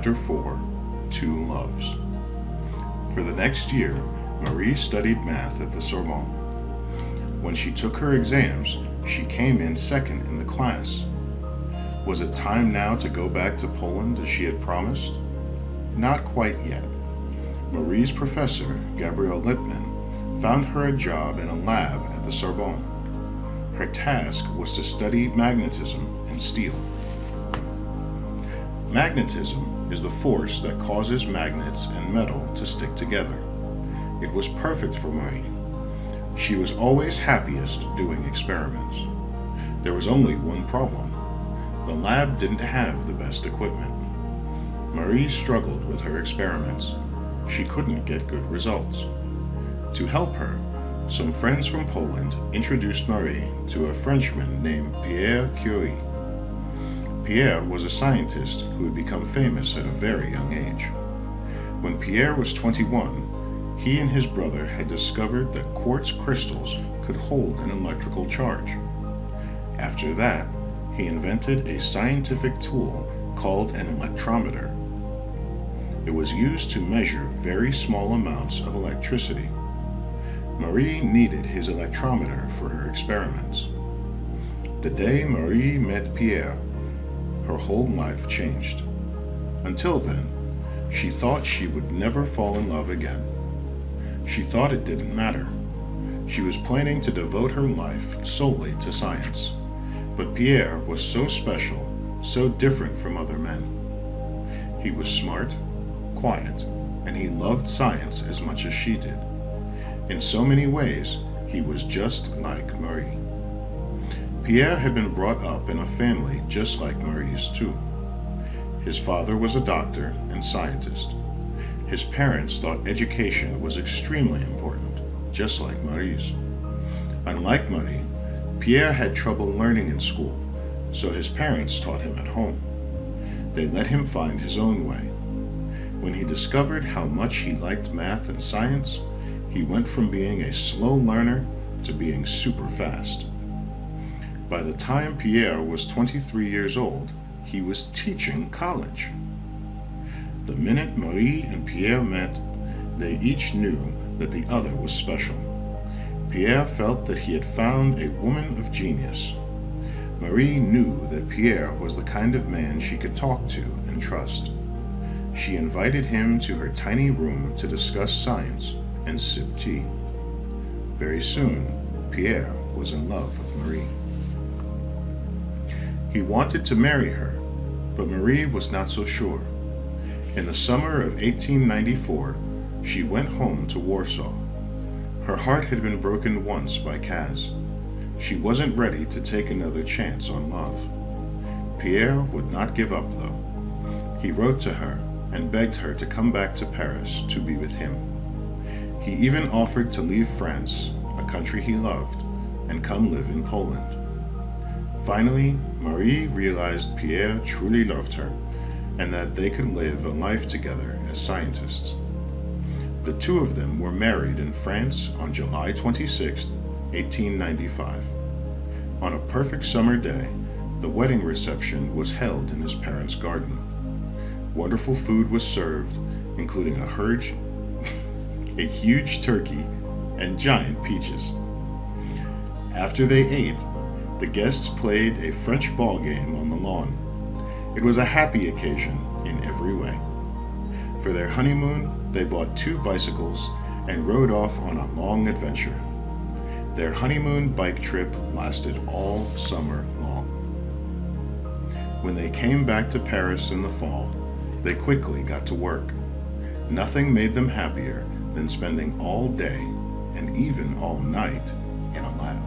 Chapter 4, Two Loves. For the next year, Marie studied math at the Sorbonne. When she took her exams, she came in second in the class. Was it time now to go back to Poland as she had promised? Not quite yet. Marie's professor, Gabriel Lippmann, found her a job in a lab at the Sorbonne. Her task was to study magnetism and steel. Magnetism is the force that causes magnets and metal to stick together. It was perfect for Marie. She was always happiest doing experiments. There was only one problem. The lab didn't have the best equipment. Marie struggled with her experiments. She couldn't get good results. To help her, some friends from Poland introduced Marie to a Frenchman named Marie Curie. Pierre was a scientist who had become famous at a very young age. When Pierre was 21, he and his brother had discovered that quartz crystals could hold an electrical charge. After that, he invented a scientific tool called an electrometer. It was used to measure very small amounts of electricity. Marie needed his electrometer for her experiments. The day Marie met Pierre, her whole life changed. Until then, she thought she would never fall in love again. She thought it didn't matter. She was planning to devote her life solely to science. But Pierre was so special, so different from other men. He was smart, quiet, and he loved science as much as she did. In so many ways, he was just like Marie. Pierre had been brought up in a family just like Marie's too. His father was a doctor and scientist. His parents thought education was extremely important, just like Marie's. Unlike Marie, Pierre had trouble learning in school, so his parents taught him at home. They let him find his own way. When he discovered how much he liked math and science, he went from being a slow learner to being super fast. By the time Pierre was 23 years old, he was teaching college. The minute Marie and Pierre met, they each knew that the other was special. Pierre felt that he had found a woman of genius. Marie knew that Pierre was the kind of man she could talk to and trust. She invited him to her tiny room to discuss science and sip tea. Very soon, Pierre was in love with Marie. He wanted to marry her, but Marie was not so sure. In the summer of 1894, she went home to Warsaw. Her heart had been broken once by Kaz. She wasn't ready to take another chance on love. Pierre would not give up, though. He wrote to her and begged her to come back to Paris to be with him. He even offered to leave France, a country he loved, and come live in Poland. Finally, Marie realized Pierre truly loved her and that they could live a life together as scientists. The two of them were married in France on July 26, 1895. On a perfect summer day, the wedding reception was held in his parents' garden. Wonderful food was served, including a huge turkey and giant peaches. After they ate, the guests played a French ball game on the lawn. It was a happy occasion in every way. For their honeymoon, they bought 2 bicycles and rode off on a long adventure. Their honeymoon bike trip lasted all summer long. When they came back to Paris in the fall, they quickly got to work. Nothing made them happier than spending all day and even all night in a lab.